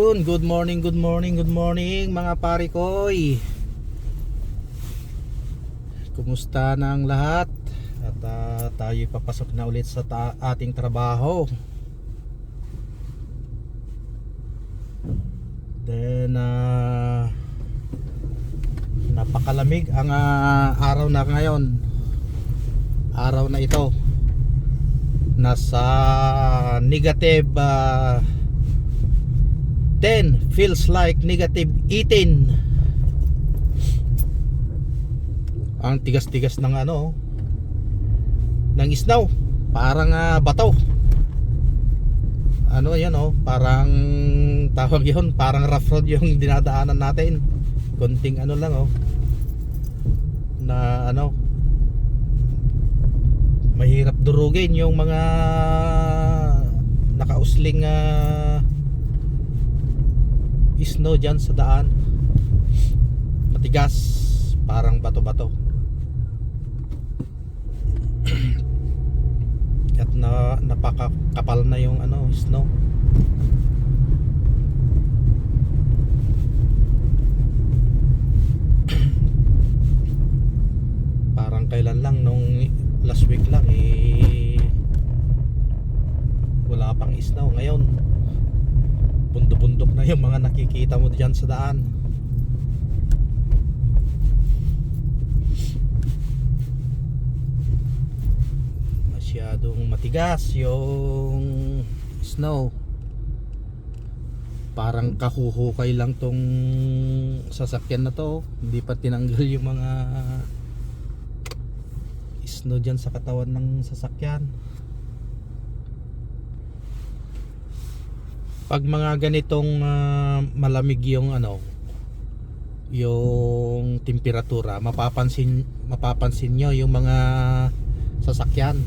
Yun, good morning, good morning, good morning mga pare koy. Kumusta na ang lahat? At tayo papasok na ulit sa ating trabaho. Then napakalamig ang araw na ngayon. Araw na ito. Nasa negative 10, feels like negative 18. Ang tigas-tigas ng ng snow, parang bato. Yan parang tawag yun, parang rough road yung dinadaanan natin. Konting lang na mahirap durugin yung mga nakausling snow dyan sa daan. Matigas, parang bato-bato. At napakakapal na yung snow. Parang kailan lang, nung last week lang wala pang snow. Ngayon bundok-bundok na yung mga nakikita mo dyan sa daan. Masyadong matigas yung snow. Parang kahuhukay lang tong sasakyan na to. Hindi pa tinanggal yung mga snow dyan sa katawan ng sasakyan. Pag mga ganitong malamig yung yung temperatura, mapapansin nyo yung mga sasakyan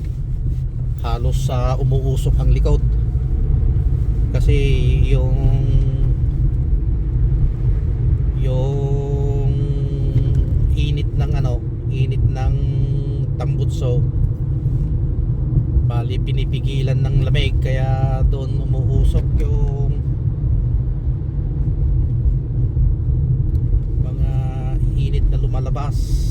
halos umuusok ang likod, kasi yung init ng tambutso, bali pinipigilan ng lamig, kaya doon umuusok yung mga init na lumalabas.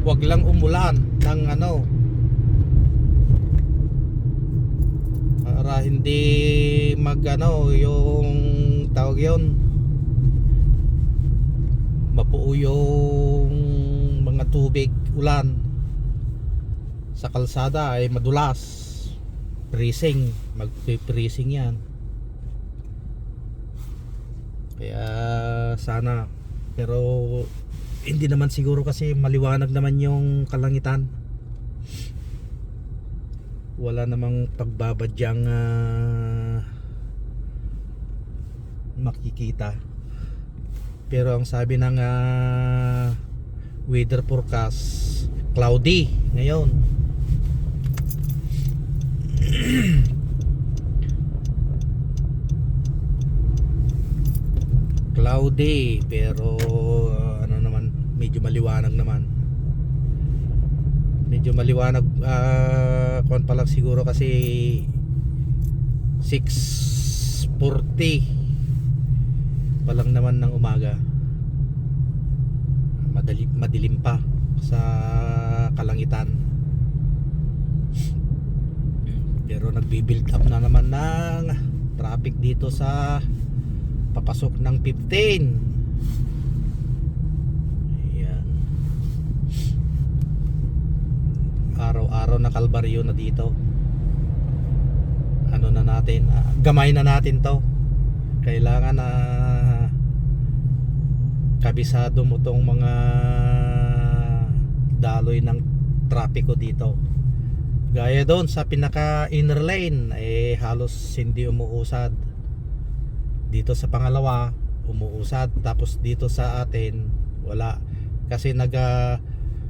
Wag lang umulan ng para hindi yung tawag yon, mapuo yung mga tubig ulan sa kalsada, ay madulas, freezing, mag-freezing yan. Kaya sana, pero hindi naman siguro, kasi maliwanag naman yung kalangitan. Wala namang pagbabadyang makikita. Pero ang sabi ng weather forecast, cloudy ngayon. Cloudy, pero medyo maliwanag naman. Medyo maliwanag kuwan pa lang siguro, kasi 6:40 pa lang naman ng umaga. Madilim pa sa kalangitan. Pero nagbi-build up na naman ng traffic dito sa papasok ng 15. Araw-araw na kalbaryo na dito. Na natin, gamay na natin to. Kailangan na kabisado mo tong mga daloy ng trapiko dito. Gaya doon sa pinaka inner lane, halos hindi umuusad. Dito sa pangalawa umuusad, tapos dito sa atin wala, kasi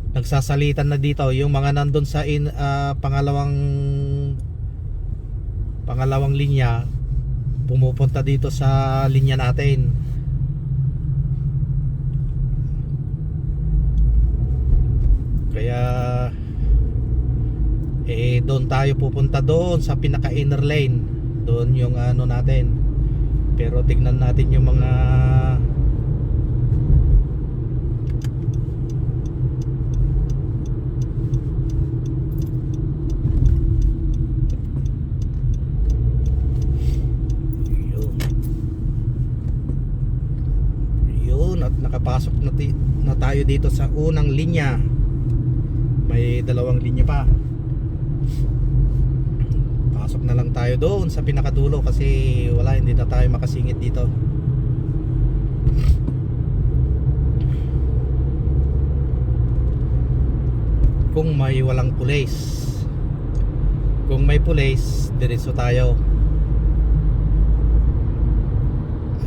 nagsasalitan na dito yung mga nandun sa pangalawang pangalawang linya pumupunta dito sa linya natin. Kaya doon tayo pupunta, doon sa pinaka inner lane, doon yung ano natin. Pero tignan natin yung mga yun, at nakapasok na tayo dito sa unang linya. May dalawang linya pa. Pasok na lang tayo doon sa pinakadulo kasi wala, hindi na tayo makasingit dito. Kung may walang pulis. Kung may pulis, diretso tayo.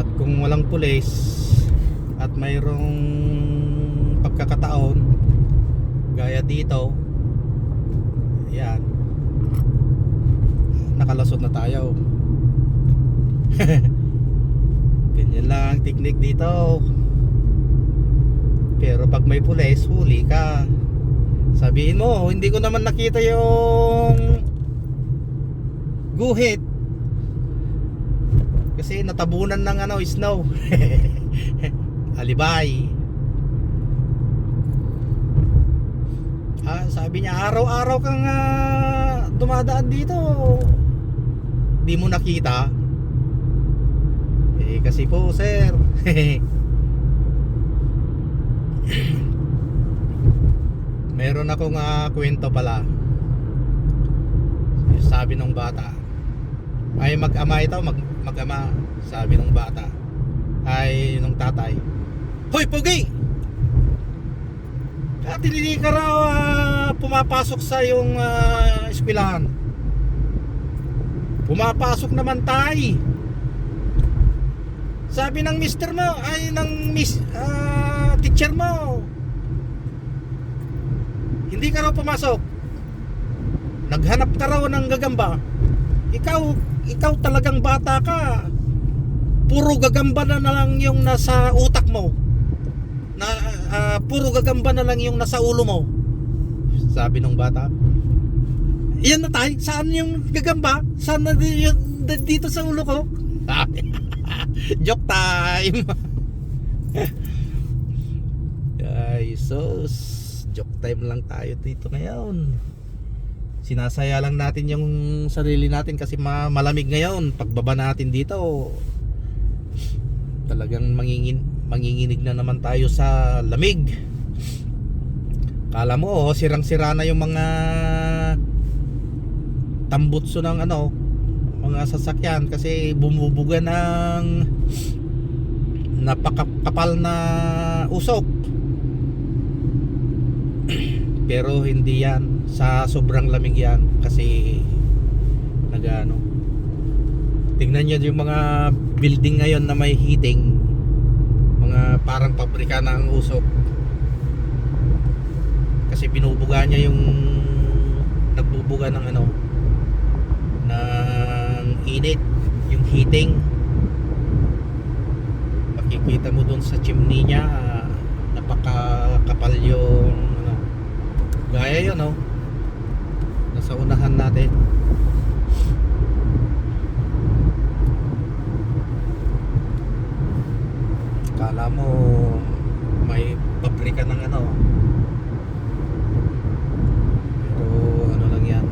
At kung walang pulis at mayroong pagkakataon gaya dito, yan, nakalusot na tayo. Ganyan lang ang technique dito. Pero pag may pulis, huli ka. Sabihin mo, hindi ko naman nakita yung guhit kasi natabunan ng snow. Alibay. Sabi niya, araw-araw kang dumadaan dito, di mo nakita. Kasi po sir, meron akong kwento pala. Sabi ng bata, ay mag-ama ito, mag-ama. Sabi ng bata, ay nung tatay, hoy pogi, at hindi ka raw pumapasok sa yung eskwelahan. Pumapasok naman tayo. Sabi ng mister mo, ay ng teacher mo, hindi ka raw pumasok. Naghanap ka raw ng gagamba. Ikaw talagang bata ka. Puro gagamba na lang yung nasa utak mo. Puro gagamba na lang yung nasa ulo mo. Sabi ng bata. Iyan na tayo. Saan yung gagamba? Saan na dito sa ulo ko? Joke time. Ay sus, joke time lang tayo dito ngayon. Sinasaya lang natin yung sarili natin kasi malamig ngayon. Pagbaba natin dito, talagang manginginig na naman tayo sa lamig. Kala mo sirang-sira na yung mga tambutso ng mga sasakyan kasi bumubuga ng napakakapal na usok. Pero hindi yan, sa sobrang lamig yan kasi tingnan nyo yung mga building ngayon na may heating, mga parang pabrika na ang usok kasi binubuga niya yung nagbubuga ng ng init, yung heating. Makikita mo dun sa chimney niya, napakakapal yung gaya yun nasa unahan natin. Kala mo may pabrika ng pero lang yan.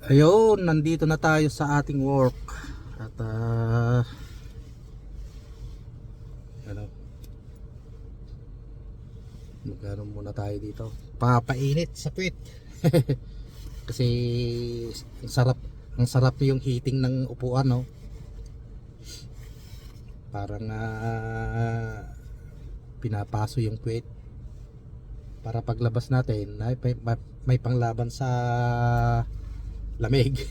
Ayun, nandito na tayo sa ating work. At ano, magano muna tayo dito. Papainit sa puwit. Kasi ang sarap yung heating ng upuan, no. Parang pinapaso yung puwit para paglabas natin ay may panglaban sa lamig.